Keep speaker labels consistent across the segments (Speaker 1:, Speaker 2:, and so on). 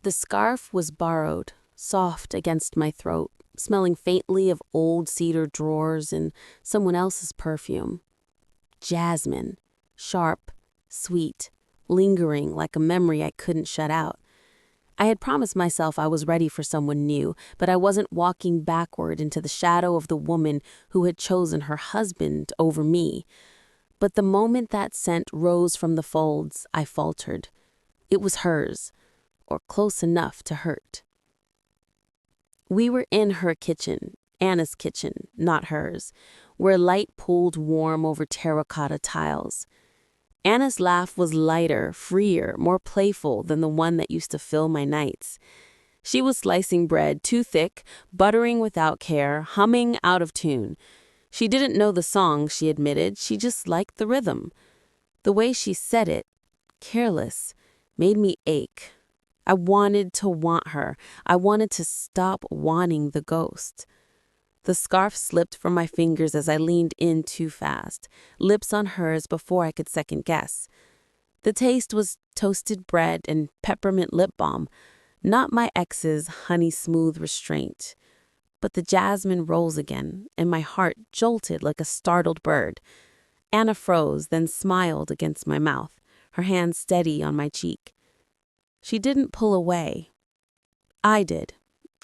Speaker 1: The scarf was borrowed, soft against my throat, smelling faintly of old cedar drawers and someone else's perfume. Jasmine, sharp, sweet, lingering like a memory I couldn't shut out. I had promised myself I was ready for someone new, but I wasn't walking backward into the shadow of the woman who had chosen her husband over me. But the moment that scent rose from the folds, I faltered. It was hers, or close enough to hurt. We were in her kitchen, Anna's kitchen, not hers, where light pooled warm over terracotta tiles. Anna's laugh was lighter, freer, more playful than the one that used to fill my nights. She was slicing bread too thick, buttering without care, humming out of tune. She didn't know the song, she admitted, she just liked the rhythm. The way she said it, careless, made me ache. I wanted to want her. I wanted to stop wanting the ghost. The scarf slipped from my fingers as I leaned in too fast, lips on hers before I could second guess. The taste was toasted bread and peppermint lip balm, not my ex's honey-smooth restraint. But the jasmine rose again, and my heart jolted like a startled bird. Anna froze, then smiled against my mouth, her hand steady on my cheek. She didn't pull away. I did.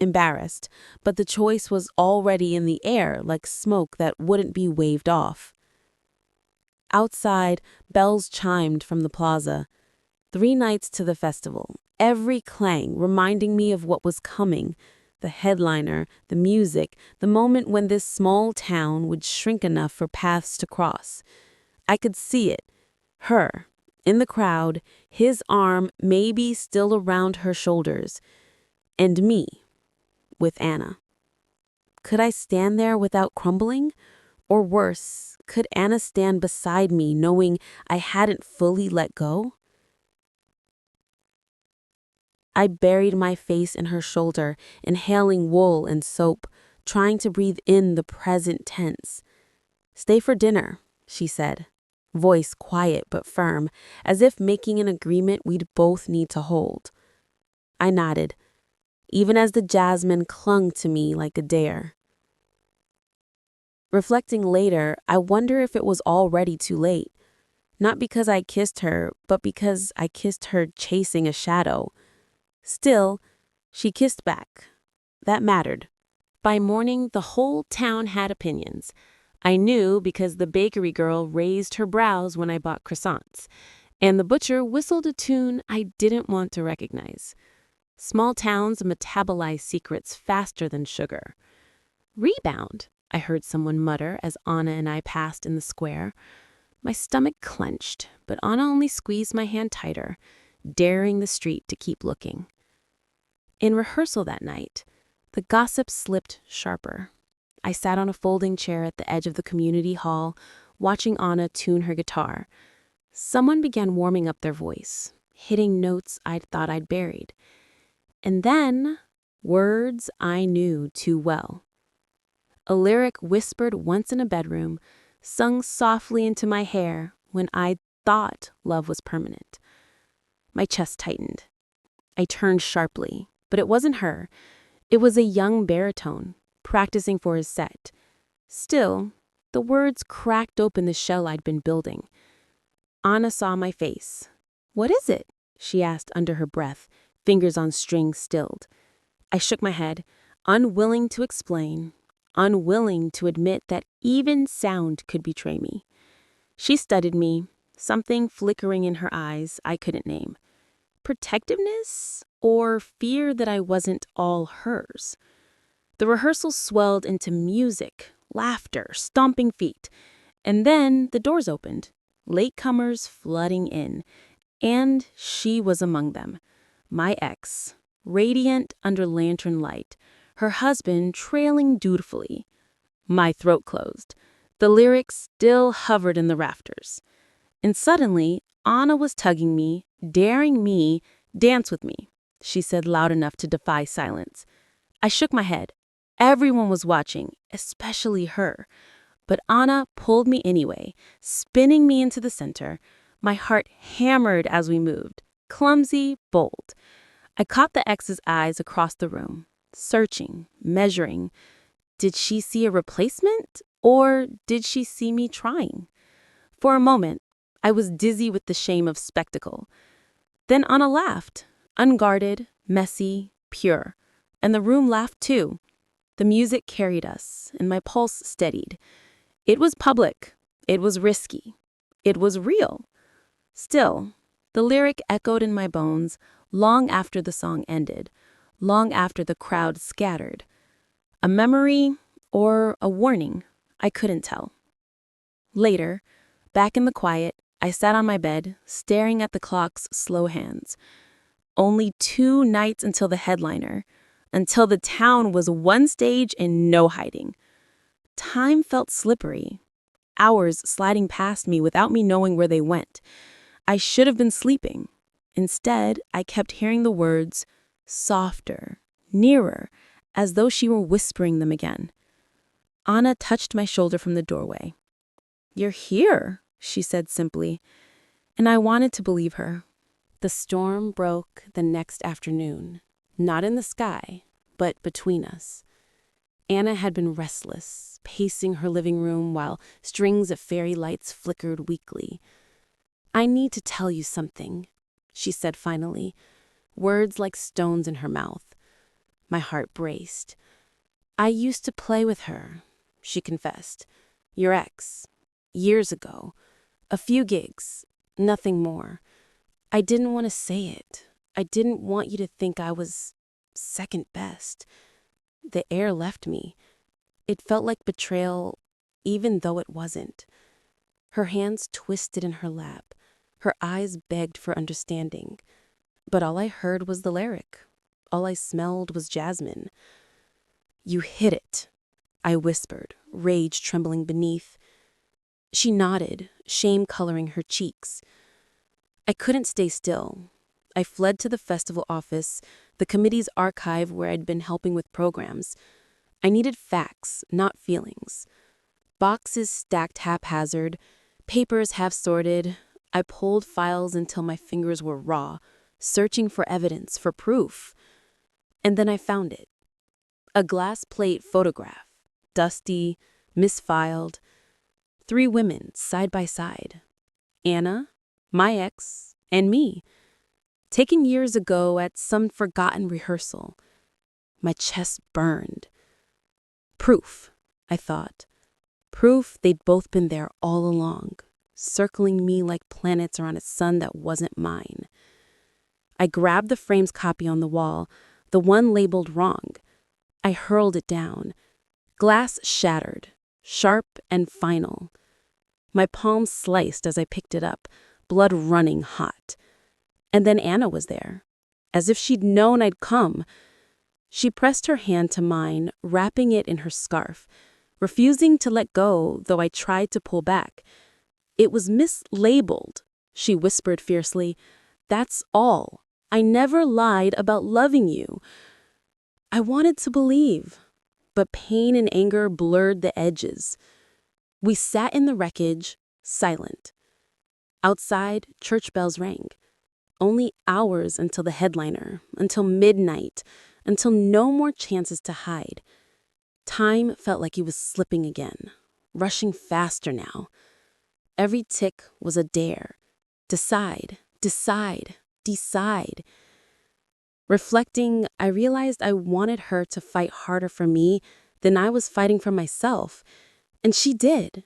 Speaker 1: Embarrassed, but the choice was already in the air like smoke that wouldn't be waved off. Outside, bells chimed from the plaza. 3 nights to the festival, every clang reminding me of what was coming, the headliner, the music, the moment when this small town would shrink enough for paths to cross. I could see it, her, in the crowd, his arm maybe still around her shoulders, and me, with Anna. Could I stand there without crumbling? Or worse, could Anna stand beside me knowing I hadn't fully let go? I buried my face in her shoulder, inhaling wool and soap, trying to breathe in the present tense. "Stay for dinner," she said, voice quiet but firm, as if making an agreement we'd both need to hold. I nodded, even as the jasmine clung to me like a dare. Reflecting later, I wonder if it was already too late. Not because I kissed her, but because I kissed her chasing a shadow. Still, she kissed back. That mattered. By morning, the whole town had opinions. I knew because the bakery girl raised her brows when I bought croissants, and the butcher whistled a tune I didn't want to recognize. Small towns metabolize secrets faster than sugar. "Rebound," I heard someone mutter as Anna and I passed in the square. My stomach clenched, but Anna only squeezed my hand tighter, daring the street to keep looking. In rehearsal that night, the gossip slipped sharper. I sat on a folding chair at the edge of the community hall, watching Anna tune her guitar. Someone began warming up their voice, hitting notes I'd thought I'd buried. And then, words I knew too well. A lyric whispered once in a bedroom, sung softly into my hair when I thought love was permanent. My chest tightened. I turned sharply, but it wasn't her. It was a young baritone, practicing for his set. Still, the words cracked open the shell I'd been building. Anna saw my face. "What is it?" she asked under her breath, fingers on strings stilled. I shook my head, unwilling to explain, unwilling to admit that even sound could betray me. She studied me, something flickering in her eyes I couldn't name. Protectiveness or fear that I wasn't all hers? The rehearsal swelled into music, laughter, stomping feet. And then the doors opened, latecomers flooding in. And she was among them. My ex, radiant under lantern light, her husband trailing dutifully. My throat closed. The lyrics still hovered in the rafters. And suddenly, Anna was tugging me, daring me, "Dance with me," she said loud enough to defy silence. I shook my head. Everyone was watching, especially her. But Anna pulled me anyway, spinning me into the center. My heart hammered as we moved, clumsy, bold. I caught the ex's eyes across the room, searching, measuring. Did she see a replacement, or did she see me trying? For a moment, I was dizzy with the shame of spectacle. Then Anna laughed, unguarded, messy, pure. And the room laughed too. The music carried us, and my pulse steadied. It was public. It was risky. It was real. Still, the lyric echoed in my bones long after the song ended, long after the crowd scattered. A memory or a warning, I couldn't tell. Later, back in the quiet, I sat on my bed, staring at the clock's slow hands. Only 2 nights until the headliner, until the town was one stage and no hiding. Time felt slippery, hours sliding past me without me knowing where they went. I should have been sleeping. Instead, I kept hearing the words, softer, nearer, as though she were whispering them again. Anna touched my shoulder from the doorway. "You're here," she said simply, and I wanted to believe her. The storm broke the next afternoon, not in the sky, but between us. Anna had been restless, pacing her living room while strings of fairy lights flickered weakly. "I need to tell you something," she said finally, words like stones in her mouth. My heart braced. "I used to play with her," she confessed. "Your ex. Years ago. A few gigs. Nothing more. I didn't want to say it. I didn't want you to think I was second best. The air left me. It felt like betrayal, even though it wasn't." Her hands twisted in her lap. Her eyes begged for understanding. But all I heard was the lyric. All I smelled was jasmine. "You hit it," I whispered, rage trembling beneath. She nodded, shame coloring her cheeks. I couldn't stay still. I fled to the festival office, the committee's archive where I'd been helping with programs. I needed facts, not feelings. Boxes stacked haphazard, papers half-sorted. I pulled files until my fingers were raw, searching for evidence, for proof. And then I found it. A glass plate photograph, dusty, misfiled. 3 women side by side. Anna, my ex, and me. Taken years ago at some forgotten rehearsal. My chest burned. Proof, I thought. Proof they'd both been there all along, circling me like planets around a sun that wasn't mine. I grabbed the frame's copy on the wall, the one labeled wrong. I hurled it down. Glass shattered, sharp and final. My palm sliced as I picked it up, blood running hot. And then Anna was there, as if she'd known I'd come. She pressed her hand to mine, wrapping it in her scarf, refusing to let go, though I tried to pull back. "It was mislabeled," she whispered fiercely. "That's all. I never lied about loving you." I wanted to believe, but pain and anger blurred the edges. We sat in the wreckage, silent. Outside, church bells rang. Only hours until the headliner, until midnight, until no more chances to hide. Time felt like it was slipping again, rushing faster now. Every tick was a dare. Decide, decide, decide. Reflecting, I realized I wanted her to fight harder for me than I was fighting for myself. And she did.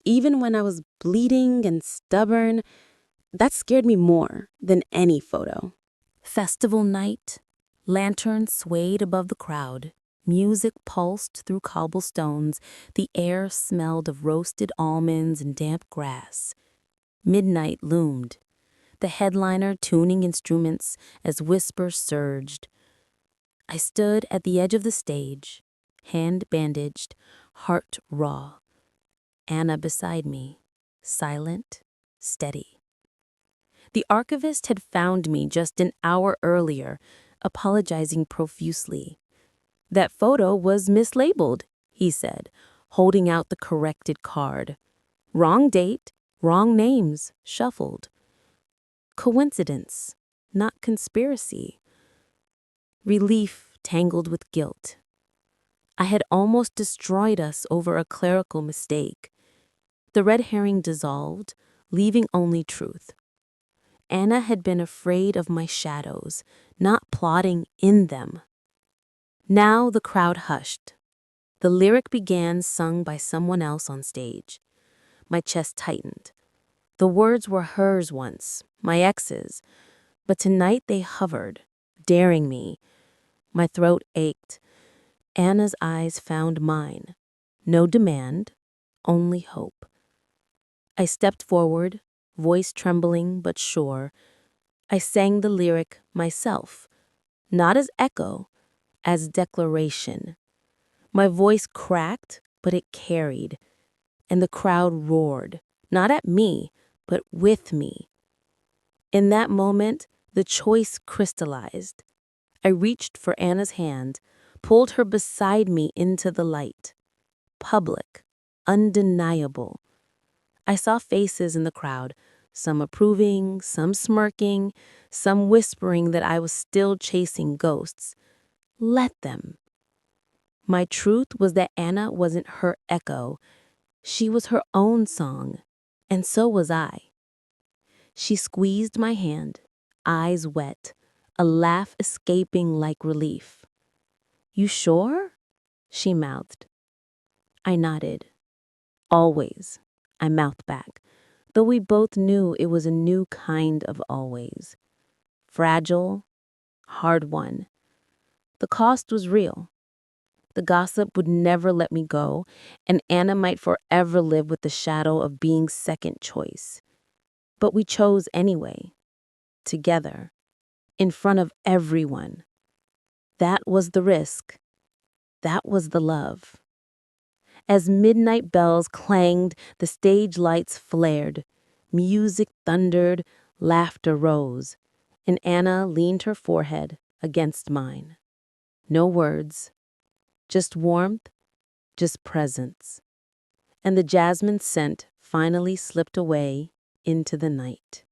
Speaker 1: Even when I was bleeding and stubborn, that scared me more than any photo. Festival night. Lanterns swayed above the crowd. Music pulsed through cobblestones. The air smelled of roasted almonds and damp grass. Midnight loomed. The headliner tuning instruments as whispers surged. I stood at the edge of the stage, hand bandaged, heart raw. Anna beside me, silent, steady. The archivist had found me just an hour earlier, apologizing profusely. "That photo was mislabeled," he said, holding out the corrected card. "Wrong date, wrong names, shuffled. Coincidence, not conspiracy." relief tangled with guilt. I had almost destroyed us over a clerical mistake. The red herring dissolved, leaving only truth. Anna had been afraid of my shadows, not plotting in them. Now the crowd hushed. The lyric began, sung by someone else on stage. My chest tightened. The words were hers once, my ex's, but tonight they hovered, daring me. My throat ached. Anna's eyes found mine. No demand, only hope. I stepped forward, voice trembling but sure. I sang the lyric myself, not as echo, as declaration. My voice cracked, but it carried, and the crowd roared, not at me, but with me. In that moment, the choice crystallized. I reached for Anna's hand, pulled her beside me into the light. Public, undeniable. I saw faces in the crowd, some approving, some smirking, some whispering that I was still chasing ghosts. Let them. My truth was that Anna wasn't her echo. She was her own song, and so was I. She squeezed my hand, eyes wet, a laugh escaping like relief. "You sure?" she mouthed. I nodded. "Always," I mouthed back, though we both knew it was a new kind of always. Fragile, hard-won. The cost was real. The gossip would never let me go, and Anna might forever live with the shadow of being second choice. But we chose anyway, together, in front of everyone. That was the risk. That was the love. As midnight bells clanged, the stage lights flared. Music thundered, laughter rose, and Anna leaned her forehead against mine. No words, just warmth, just presence. And the jasmine scent finally slipped away into the night.